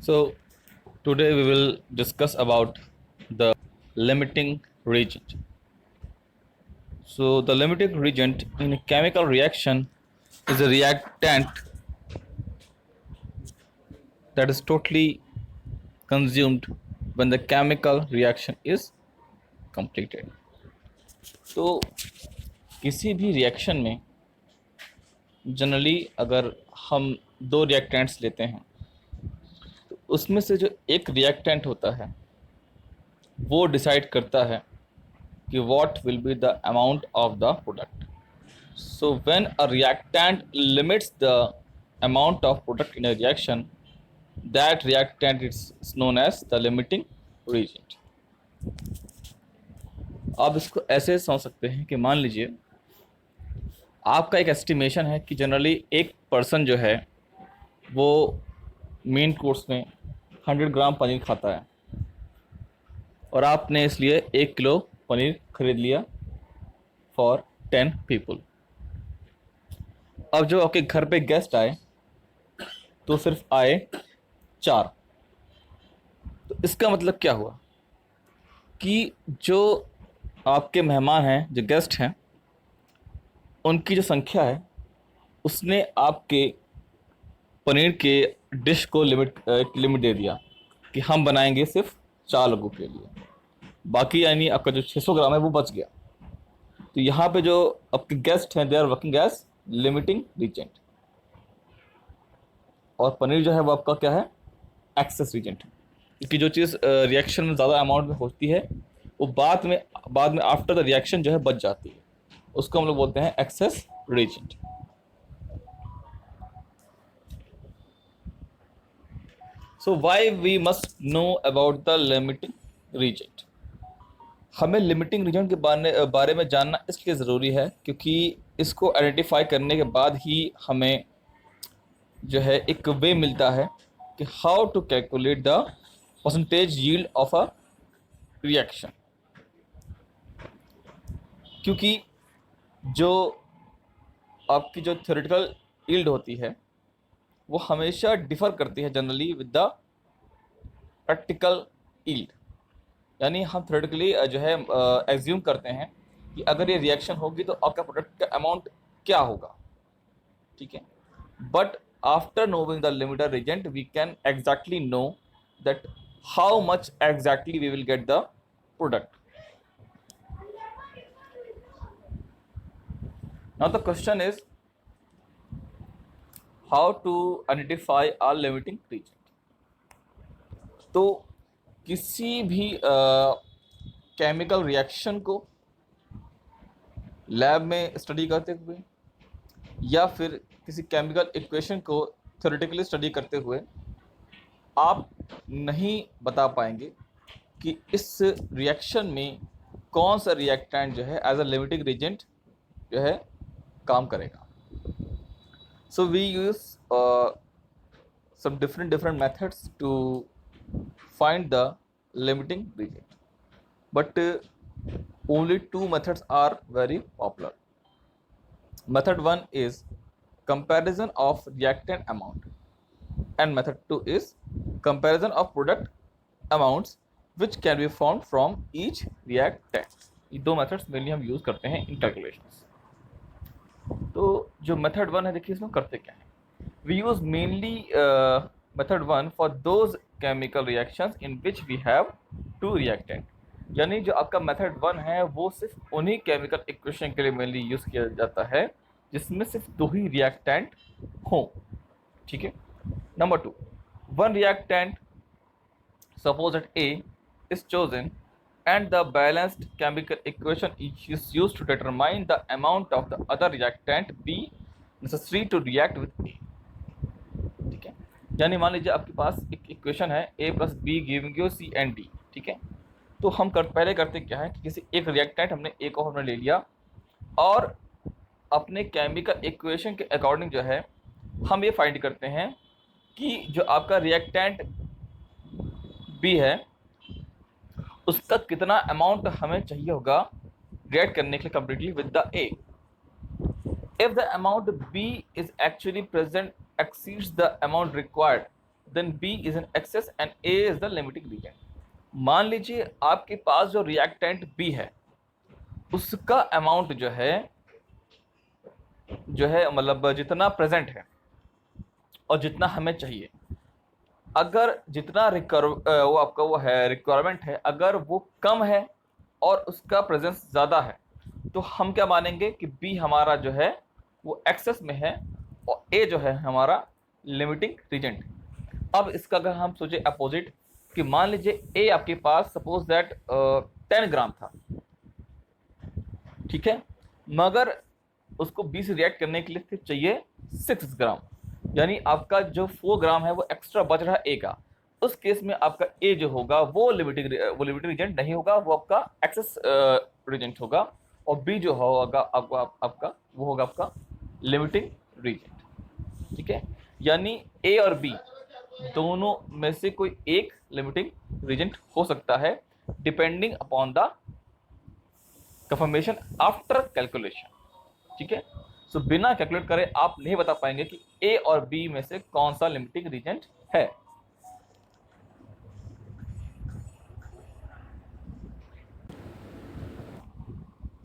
So today we will discuss about the limiting reagent. So the limiting reagent in a chemical reaction is a reactant that is totally consumed when the chemical reaction is completed. तो किसी भी reaction में generally अगर हम दो reactants लेते हैं तो उसमें से जो एक रिएक्टेंट होता है वो डिसाइड करता है कि what will be the amount of the product. So when a reactant limits the amount of product in a reaction, that reactant is known as the limiting reagent. आप इसको ऐसे समझ सकते हैं कि मान लीजिए आपका एक एस्टिमेशन है कि जनरली एक पर्सन जो है वो मेन कोर्स में 100 ग्राम पनीर खाता है और आपने इसलिए 1 किलो पनीर खरीद लिया फॉर 10 पीपल। अब जो आपके घर पे गेस्ट आए तो सिर्फ आए 4। तो इसका मतलब क्या हुआ कि जो आपके मेहमान हैं, जो गेस्ट हैं, उनकी जो संख्या है उसने आपके पनीर के डिश को लिमिट दे दिया कि हम बनाएंगे सिर्फ 4 लोगों के लिए, बाकी यानी आपका जो 600 ग्राम है वो बच गया। तो यहाँ पे जो आपके गेस्ट हैं they are working as limiting reagent, और पनीर जो है वो आपका क्या है, एक्सेस रीजेंट है। क्योंकि जो चीज़ रिएक्शन में ज़्यादा अमाउंट में होती है वो बाद में आफ्टर द रिएक्शन जो है बच जाती है, उसको हम लोग बोलते हैं excess reagent. So why we must know about the limiting reagent. हमें लिमिटिंग रीजन के बारे में जानना इसलिए ज़रूरी है क्योंकि इसको आइडेंटिफाई करने के बाद ही हमें जो है एक वे मिलता है कि how to calculate the percentage yield of a reaction. क्योंकि जो आपकी जो थ्योरेटिकल यील्ड होती है वो हमेशा डिफ़र करती है generally with the practical yield. यानी हम थ्योरेटिकली जो है एज्यूम करते हैं कि अगर ये रिएक्शन होगी तो आपका प्रोडक्ट का अमाउंट क्या होगा, ठीक है। But after knowing the limiter reagent we can exactly know that how much exactly we will get the product. Now the question is how to identify a limiting reagent. तो किसी भी chemical reaction को lab में study करते हुए या फिर किसी केमिकल इक्वेशन को थ्योरेटिकली स्टडी करते हुए आप नहीं बता पाएंगे कि इस रिएक्शन में कौन सा रिएक्टेंट जो है एज अ लिमिटिंग रिएजेंट जो है काम करेगा। So we use some different methods to find the limiting reagent, but only 2 methods are very popular. Method 1 is comparison of reactant amount and method 2 is comparison of product amounts which can be found from each reactant. ये 2 methods mainly हम use करते हैं इन calculations. तो जो method 1 है, देखिए इसमें करते क्या है। We use mainly method 1 for those chemical reactions in which we have 2 reactant। यानी जो आपका मेथड 1 है वो सिर्फ उन्हीं केमिकल इक्वेशन के लिए मेनली यूज़ किया जाता है जिसमें सिर्फ 2 ही रिएक्टेंट हों, ठीक है। Number 2, one reactant suppose that A is chosen and the balanced chemical equation is used to determine the amount of the other reactant B necessary to react with A। ठीक है, यानी मान लीजिए आपके पास एक इक्वेशन है A plus be giving you C and D, ठीक है। तो हम पहले करते क्या है कि किसी एक रिएक्टेंट हमने A को हमने ले लिया और अपने केमिकल इक्वेशन के अकॉर्डिंग जो है हम ये फाइंड करते हैं कि जो आपका रिएक्टेंट B है उसका कितना अमाउंट हमें चाहिए होगा रिएक्ट करने के लिए completely with the A। If the amount B is actually present exceeds the amount required, then B is an excess and A is the limiting reagent. मान लीजिए आपके पास जो रिएक्टेंट बी है उसका अमाउंट जो है मतलब जितना प्रेजेंट है और जितना हमें चाहिए, अगर जितना वो आपका वो है रिक्वायरमेंट है, अगर वो कम है और उसका प्रेजेंस ज़्यादा है तो हम क्या मानेंगे कि बी हमारा जो है वो एक्सेस में है और ए जो है हमारा लिमिटिंग रीजेंट। अब इसका अगर हम सोचे अपोजिट कि मान लीजिए ए आपके पास सपोज दैट 10 ग्राम था, ठीक है, मगर उसको बी से रिएक्ट करने के लिए सिर्फ चाहिए 6 ग्राम, यानी आपका जो 4 ग्राम है वो एक्स्ट्रा बच रहा है ए का। उस केस में आपका ए जो होगा वो लिमिटिंग रीजेंट नहीं होगा, वो आपका एक्सेस रीजेंट होगा, और बी जो होगा आपका वो होगा आपका लिमिटिंग रीजेंट। ठीक है, यानी ए और बी दोनों में से कोई एक लिमिटिंग रीजेंट हो सकता है depending upon the confirmation after calculation. ठीक है, सो बिना कैलकुलेट करे आप नहीं बता पाएंगे कि ए और बी में से कौन सा लिमिटिंग रीजेंट है।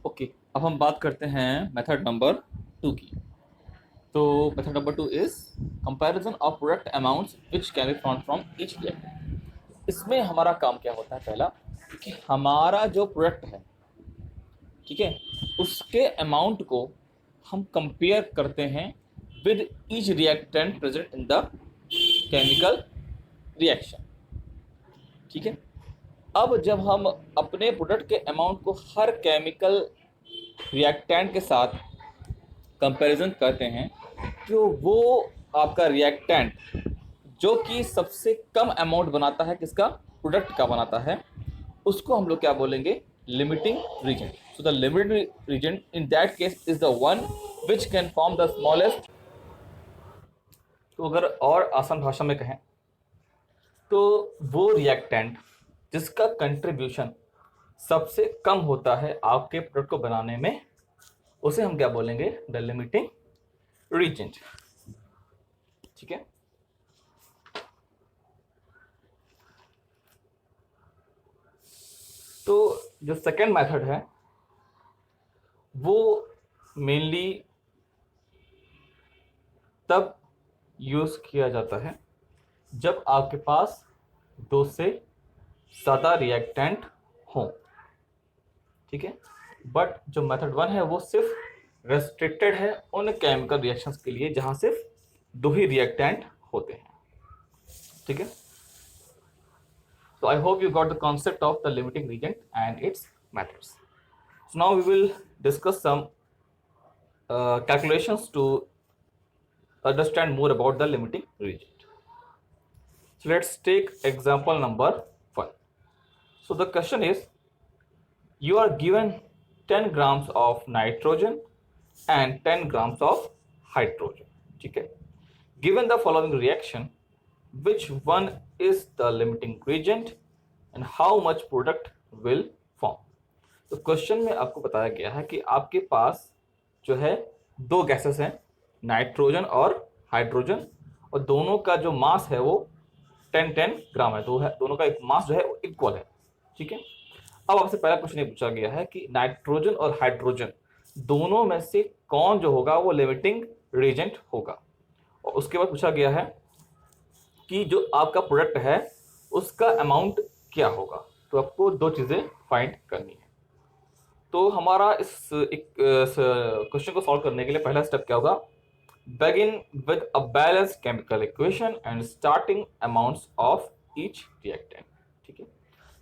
ओके, अब हम बात करते हैं मेथड नंबर 2 की। तो method number 2 is comparison of product amounts which can be found from each reactant. इसमें हमारा काम क्या होता है, पहला कि हमारा जो प्रोडक्ट है, ठीक है, उसके अमाउंट को हम कंपेयर करते हैं with each reactant present in the chemical reaction. ठीक है, अब जब हम अपने प्रोडक्ट के अमाउंट को हर केमिकल रिएक्टेंट के साथ कंपैरिजन करते हैं तो वो आपका रिएक्टेंट जो कि सबसे कम अमाउंट बनाता है, किसका, प्रोडक्ट का बनाता है, उसको हम लोग क्या बोलेंगे, limiting reagent. So the limiting reagent in that case is the one which can form the smallest. तो अगर और आसान भाषा में कहें तो वो रिएक्टेंट जिसका कंट्रीब्यूशन सबसे कम होता है आपके प्रोडक्ट को बनाने में, उसे हम क्या बोलेंगे, द लिमिटिंग रीजेंट। ठीक है, तो जो सेकेंड मेथड है वो मेनली तब यूज किया जाता है जब आपके पास 2 से ज़्यादा रिएक्टेंट हों। ठीक है, बट जो मेथड 1 है वो सिर्फ रेस्ट्रिक्टेड है उन केमिकल रिएक्शंस के लिए जहां सिर्फ 2 ही रिएक्टेंट होते हैं। ठीक है, so I hope you got the concept of the limiting reagent and its methods. So now we will discuss some calculations to understand more about the limiting reagent. So let's take example number 1. So the question is, you are given 10 grams of nitrogen and 10 grams of hydrogen. ठीक है, given the following reaction, which one is the limiting reagent and how much product will form? तो question में आपको बताया गया है कि आपके पास जो है 2 गैसेस हैं, नाइट्रोजन और हाइड्रोजन, और दोनों का जो मास है वो 10-10 ग्राम है, दोनों का एक मास जो है वो इक्वल है। ठीक है, अब आपसे पहला क्वेश्चन ये पूछा गया है कि नाइट्रोजन और हाइड्रोजन दोनों में से कौन जो होगा वो लिमिटिंग रीजेंट होगा, और उसके बाद पूछा गया है कि जो आपका प्रोडक्ट है उसका अमाउंट क्या होगा। तो आपको 2 चीज़ें फाइंड करनी है। तो हमारा इस क्वेश्चन को सॉल्व करने के लिए पहला स्टेप क्या होगा, begin with a balanced chemical equation and starting amounts of each reactant। ठीक है,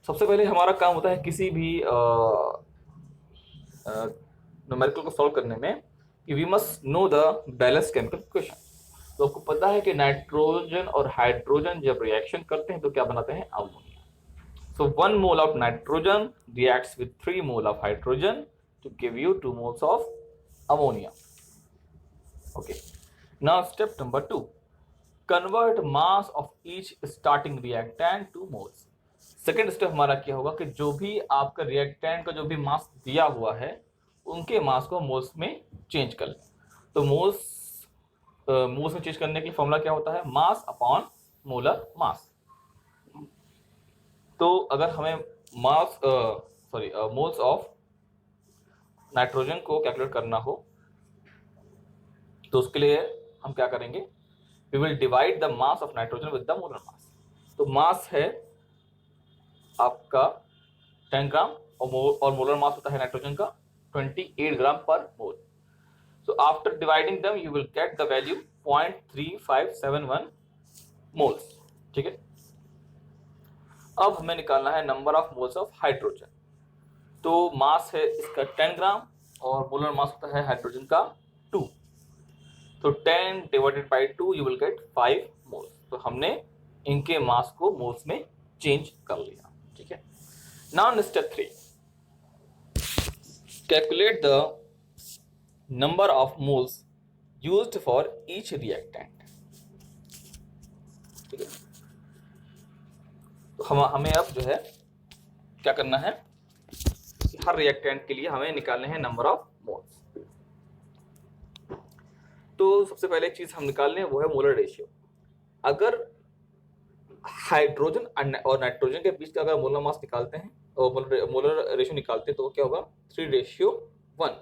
सबसे पहले हमारा काम होता है किसी भी न्यूमेरिकल को सॉल्व करने में कि we must know the balanced chemical equation. तो आपको पता है कि नाइट्रोजन और हाइड्रोजन जब रिएक्शन करते हैं तो क्या बनाते हैं, ammonia. So 1 mole of nitrogen reacts with 3 mole of hydrogen to give you 2 moles of ammonia. Okay, now step number 2, convert mass of each starting reactant to moles. Second step हमारा क्या होगा कि जो भी आपका रिएक्टेंट का जो भी मास दिया हुआ है उनके मास को मोल्स में चेंज कर लें। तो मोल्स में चेंज करने के लिए फॉर्मूला क्या होता है, मास अपॉन मोलर मास। तो अगर हमें मास मोल्स ऑफ नाइट्रोजन को कैलकुलेट करना हो तो उसके लिए हम क्या करेंगे, we will divide the mass of nitrogen with the molar mass. तो मास है आपका 10 ग्राम और मोलर मास होता है नाइट्रोजन का 28 ग्राम पर मोल। So after dividing them you will get the value 0.3571 moles। ठीक है, अब हमें निकालना है number of moles of hydrogen. तो मास है इसका 10 ग्राम और मोलर मास होता है हाइड्रोजन का 2। तो 10 divided by 2 you will get 5 moles. तो हमने इनके मास को मोल्स में चेंज कर लिया। ठीक है, now step 3, calculate the number of moles used for each reactant। ठीक है, तो हमें अब जो है क्या करना है, हर रिएक्टेंट के लिए हमें निकालने हैं नंबर ऑफ मोल्स। तो सबसे पहले एक चीज हम निकाल लें वो है मोलर रेशियो। अगर हाइड्रोजन और नाइट्रोजन के बीच का अगर मोलर मास निकालते हैं और मोलर रेशियो निकालते हैं तो क्या होगा 3:1।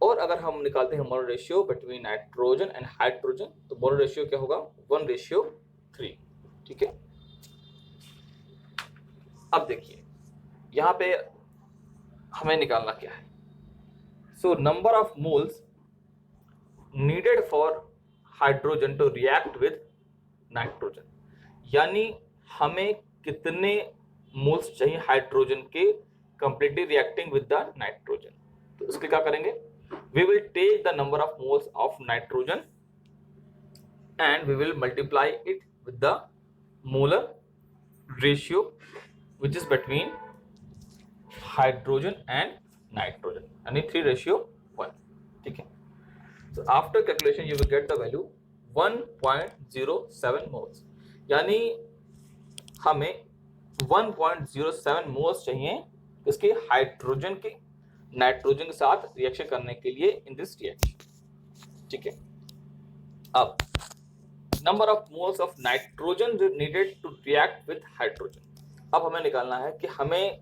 और अगर हम निकालते हैं molar ratio between nitrogen and hydrogen तो मोलर रेशियो क्या होगा 1:3। ठीक है, अब देखिए यहां पे हमें निकालना क्या है। So number of moles needed for hydrogen to react with nitrogen, यानी हमें कितने मोल्स चाहिए हाइड्रोजन के completely reacting with the nitrogen. तो उसके क्या करेंगे, we will take the number of moles of nitrogen and we will multiply it with the molar ratio which is between hydrogen and nitrogen, यानी 3:1। ठीक है, so after calculation you will get the value 1.07 moles, यानी हमें 1.07 moles चाहिए इसके hydrogen के nitrogen के साथ रिएक्शन करने के लिए इन दिस रिएक्शन। ठीक है, अब number of moles of nitrogen needed to react with hydrogen. अब हमें निकालना है कि हमें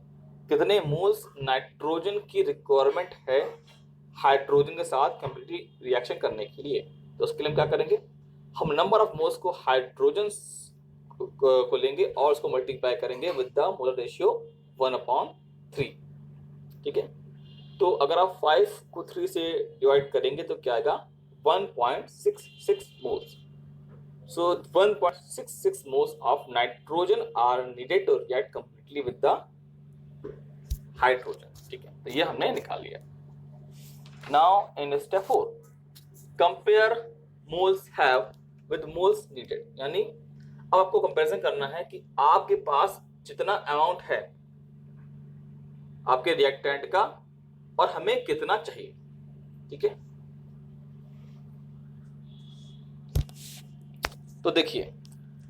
कितने मोल्स नाइट्रोजन की रिक्वायरमेंट है हाइड्रोजन के साथ कंप्लीटली रिएक्शन करने के लिए। तो उसके लिए हम क्या करेंगे, हम नंबर ऑफ मोल्स को हाइड्रोजन को लेंगे और उसको मल्टीप्लाई करेंगे विद द मोलर रेशियो 1/3। ठीक है, तो अगर आप 5 को 3 से डिवाइड करेंगे तो क्या आएगा 1.66 moles. So 1.66 moles of nitrogen are needed to react completely with the hydrogen. ठीक है, तो ये हमने निकाल लिया। Now in step 4 compare moles have with moles needed, यानी अब आपको कंपैरिजन करना है कि आपके पास जितना अमाउंट है आपके रिएक्टेंट का और हमें कितना चाहिए। ठीक है, तो देखिए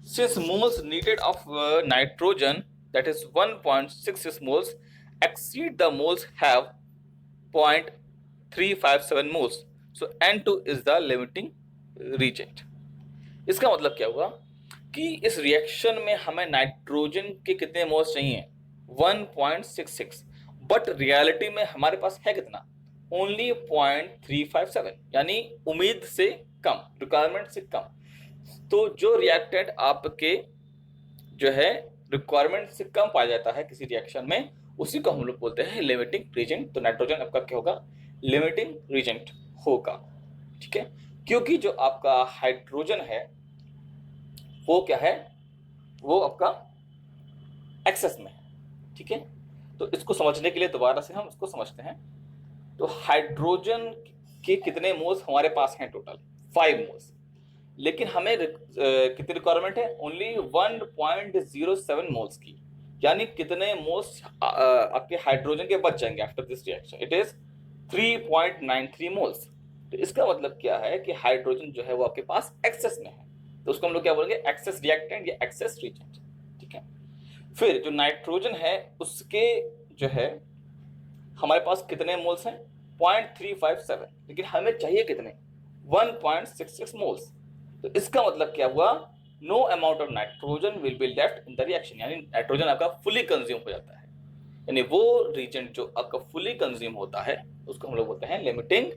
since moles needed of nitrogen that is 1.66 moles exceed the moles have 0.357 moles, so N2 is the limiting reagent. इसका मतलब क्या हुआ कि इस रिएक्शन में हमें नाइट्रोजन के कितने मोल्स चाहिए 1.66, बट रियलिटी में हमारे पास है कितना ओनली 0.357, यानी उम्मीद से कम, रिक्वायरमेंट से कम। तो जो रिएक्टेंट आपके जो है रिक्वायरमेंट से कम पाया जाता है किसी रिएक्शन में उसी को हम लोग बोलते हैं लिमिटिंग रीजेंट। तो नाइट्रोजन आपका क्या होगा लिमिटिंग रीजेंट होगा। ठीक है, क्योंकि जो आपका हाइड्रोजन है वो क्या है, वो आपका एक्सेस में है। ठीक है, तो इसको समझने के लिए दोबारा से हम इसको समझते हैं। तो हाइड्रोजन के कितने मोल्स हमारे पास हैं टोटल 5 मोल्स, लेकिन हमें कितनी रिक्वायरमेंट है ओनली 1.07 मोल्स की, यानी कितने मोल्स आपके हाइड्रोजन के बच जाएंगे after this reaction, it is 3.93 moles. तो इसका मतलब क्या है कि हाइड्रोजन जो है वो आपके पास एक्सेस में है, तो उसको हम लोग क्या बोलेंगे एक्सेस रिएक्टेंट या एक्सेस रिएजेंट। ठीक है, फिर जो नाइट्रोजन है उसके जो है हमारे पास कितने मोल्स हैं 0.357, लेकिन हमें चाहिए कितने 1.66 मोल्स। तो इसका मतलब क्या हुआ no amount of nitrogen will be left in the reaction, यानी नाइट्रोजन आपका फुली कंज्यूम हो जाता है, यानी वो रीजेंट जो आपका फुली कंज्यूम होता है उसको हम लोग बोलते हैं limiting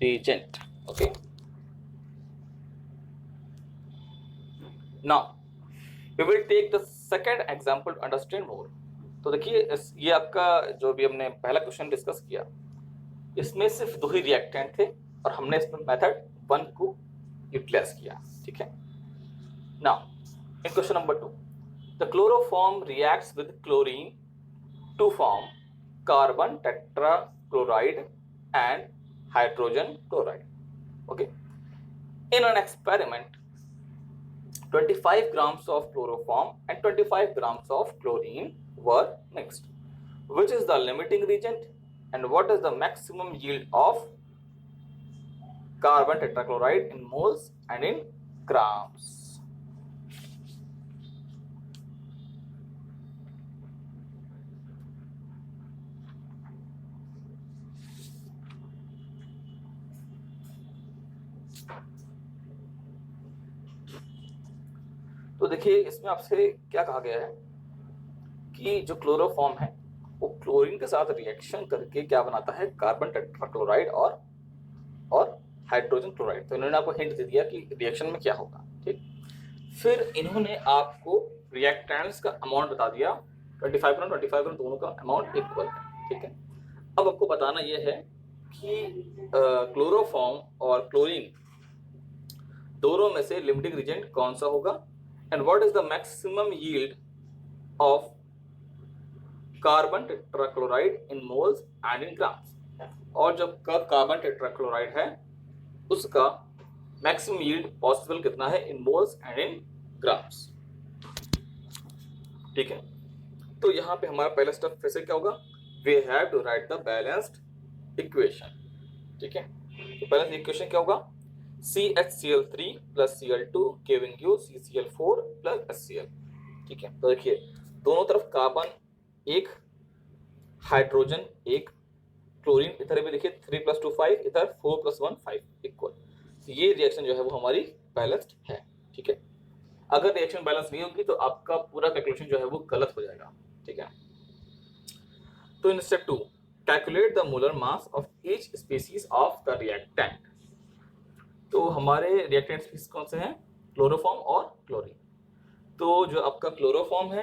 reagent. Okay, now we will take the second example to understand more. तो देखिए ये आपका जो भी हमने पहला क्वेश्चन डिस्कस किया, इसमें सिर्फ 2 ही रिएक्टेंट थे और हमने इसमें मेथड 1 को यूटिलाइज किया। ठीक है, now in question number 2 the chloroform reacts with chlorine to form carbon tetrachloride and hydrogen chloride. Okay, in an experiment 25 grams of chloroform and 25 grams of chlorine were mixed. Which is the limiting reagent and what is the maximum yield of carbon tetrachloride in moles and in grams? तो देखिए इसमें आपसे क्या कहा गया है कि जो क्लोरोफॉर्म है वो क्लोरीन के साथ रिएक्शन करके क्या बनाता है, कार्बन टेट्राक्लोराइड और हाइड्रोजन क्लोराइड। तो इन्होंने आपको हिंट दे दिया कि रिएक्शन में क्या होगा। ठीक, फिर इन्होंने आपको रिएक्टेंट्स का अमाउंट बता दिया, 25 ग्राम दोनों का अमाउंट इक्वल है। ठीक है, अब आपको बताना यह है कि क्लोरोफॉर्म और क्लोरीन दोनों में से लिमिटिंग रीजेंट कौन सा होगा and what is the maximum yield of carbon tetrachloride in moles and in grams। और जब कार्बन टेट्राक्लोराइड है उसका मैक्सिमम यील्ड पॉसिबल कितना है इन मोल्स एंड इन ग्राम्स। ठीक है, तो यहाँ पे हमारा पहला स्टेप फिर से क्या होगा, we have to write the balanced equation. ठीक है, तो बैलेंस्ड इक्वेशन क्या होगा, CHCl3 plus Cl2 giving you CCl4 plus HCl। ठीक है, तो देखिए दोनों तरफ कार्बन 1, हाइड्रोजन 1, क्लोरीन इधर भी देखिए 3 + 2 5, इधर 4 + 1 5 इक्वल। तो ये रिएक्शन जो है वो हमारी बैलेंस्ड है। ठीक है, अगर रिएक्शन बैलेंस नहीं होगी तो आपका पूरा कैलकुलेशन जो है वो गलत हो जाएगा। ठीक है, तो in step 2 calculate the molar mass of each species of the reactant. तो हमारे रिएक्टेंट स्पीसीज कौन से हैं, क्लोरोफॉर्म और क्लोरीन। तो जो आपका क्लोरोफॉर्म है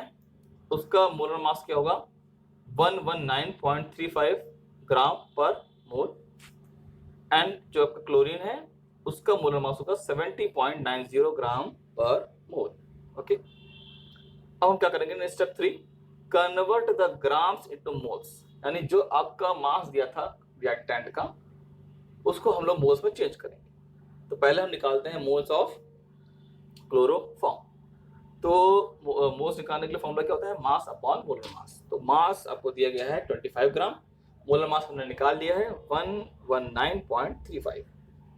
उसका मोलर मास क्या होगा, 119.35 ग्राम पर मोल, एंड जो आपका क्लोरीन है उसका मोलर मास होगा 70.90 ग्राम पर मोल। ओके, अब हम क्या करेंगे in step 3, convert the grams into moles, यानी जो आपका मास दिया था रिएक्टेंट का उसको हम लोग मोल्स में चेंज करेंगे। तो पहले हम निकालते हैं मोल्स ऑफ क्लोरोफॉर्म। तो मोल्स निकालने के लिए फॉर्मूला क्या होता है, मास अपॉन मोलर मास। तो मास आपको दिया गया है 25 ग्राम, मोलर मास हमने निकाल लिया है 119.35।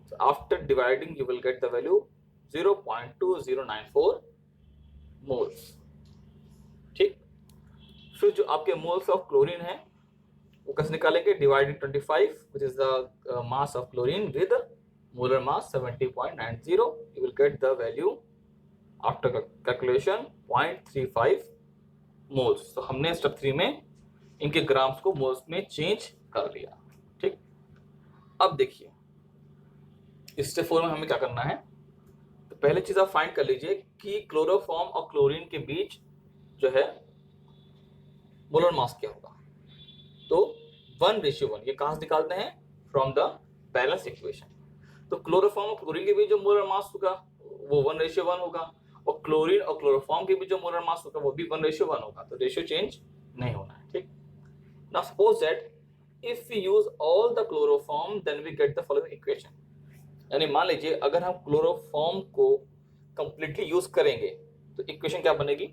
so after dividing you will get the value 0.2094 moles। ठीक, फिर जो आपके मोल्स ऑफ क्लोरीन है वो कैसे निकालेंगे, divided 25 which is the mass of chlorine with molar mass 70.90, you will get the value after calculation 0.35 moles। तो हमने स्टेप 3 में इनके ग्राम्स को मोल्स में चेंज कर लिया। ठीक, अब देखिए इस स्टेप 4 में हमें क्या करना है, तो पहले चीज आप फाइंड कर लीजिए कि क्लोरोफॉर्म और क्लोरीन के बीच जो है मोलर मास क्या होगा। तो 1:1 ये कहां से निकालते हैं, फ्रॉम द बैलेंस इक्वेशन। तो क्लोरोफॉर्म और क्लोरीन के बीच जो मोलर मास होगा वो 1:1 होगा, और क्लोरीन और क्लोरोफॉर्म के बीच जो मोलर मास होगा वो भी 1:1 होगा। तो रेशियो चेंज नहीं होना है। ठीक, now suppose that if we use all the chloroform then we get the following equation. यानी मान लीजिए अगर हम क्लोरोफॉर्म को कंप्लीटली यूज करेंगे तो इक्वेशन क्या बनेगी,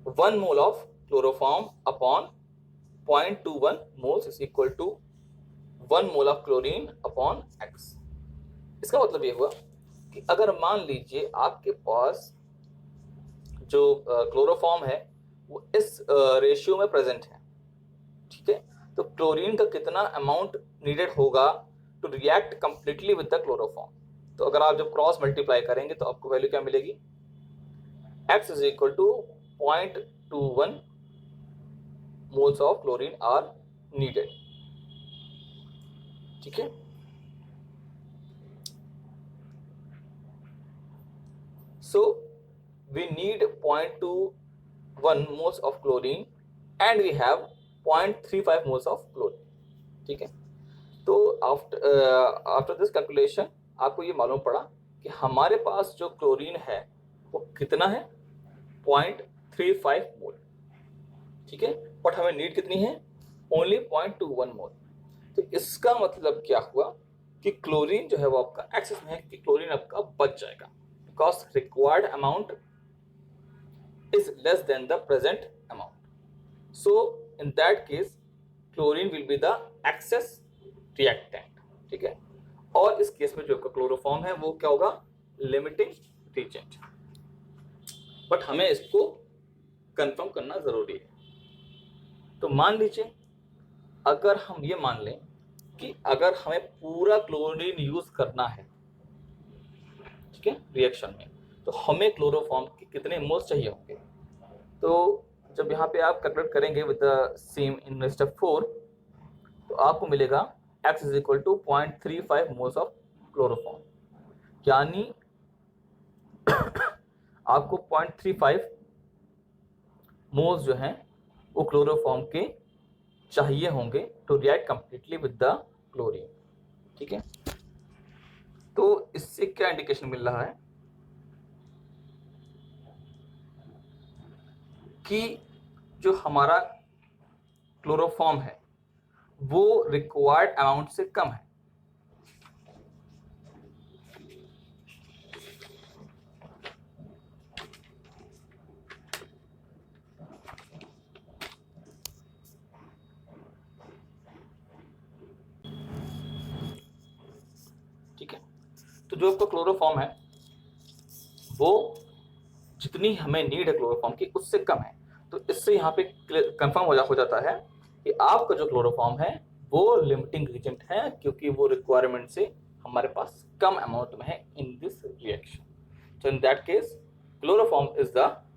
1 mole of chloroform upon 0.21 moles is equal to 1 mole of chlorine upon x। इसका मतलब ये हुआ कि अगर मान लीजिए आपके पास जो क्लोरोफॉर्म है वो इस रेशियो में प्रेजेंट है, ठीक है, तो क्लोरीन का कितना अमाउंट नीडेड होगा to react completely with the chloroform. तो अगर आप जब क्रॉस मल्टीप्लाई करेंगे तो आपको वैल्यू क्या मिलेगी, x is equal to 0.21 moles of chlorine are needed. ठीक है, so we need 0.21 moles of chlorine and we have 0.35 moles of chlorine। ठीक है, तो आफ्टर दिस कैलकुलेशन आपको ये मालूम पड़ा कि हमारे पास जो क्लोरीन है वो कितना है, 0.35 मोल। ठीक है, बट हमें नीड कितनी है, ओनली 0.21 मोल। तो इसका मतलब क्या हुआ कि क्लोरीन जो है वो आपका एक्सेस में है, कि क्लोरीन आपका बच जाएगा, because required amount is less than the present amount, so in that case chlorine will be the excess reactant। ठीक है, और इस केस में जो क्लोरोफॉर्म है वो क्या होगा, लिमिटिंग रिएजेंट। बट हमें इसको कंफर्म करना जरूरी है। तो मान लीजिए अगर हम ये मान लें कि अगर हमें पूरा क्लोरीन यूज करना है, ठीक है, रिएक्शन में, तो हमें क्लोरोफॉर्म के कितने मोल्स चाहिए होंगे। तो जब यहाँ पे आप कैलकुलेट करेंगे with the same in step 4, तो आपको मिलेगा x is equal to 0.35 moles of chloroform, यानी आपको 0.35 मोल्स जो हैं वो क्लोरोफॉर्म के चाहिए होंगे to react completely with the chlorine. ठीक है, तो इससे क्या इंडिकेशन मिल रहा है कि जो हमारा क्लोरोफॉर्म है वो रिक्वायर्ड अमाउंट से कम है। ठीक है, तो जो आपका क्लोरोफॉर्म है वो जितनी हमें नीड है क्लोरोफॉर्म की उससे कम है। तो इससे यहाँ पे कंफर्म हो जाता है कि आपका जो क्लोरोफॉर्म है वो लिमिटिंग रिएजेंट है, क्योंकि वो रिक्वायरमेंट से हमारे पास कम अमाउंट में है in this reaction. So in that case, chloroform is the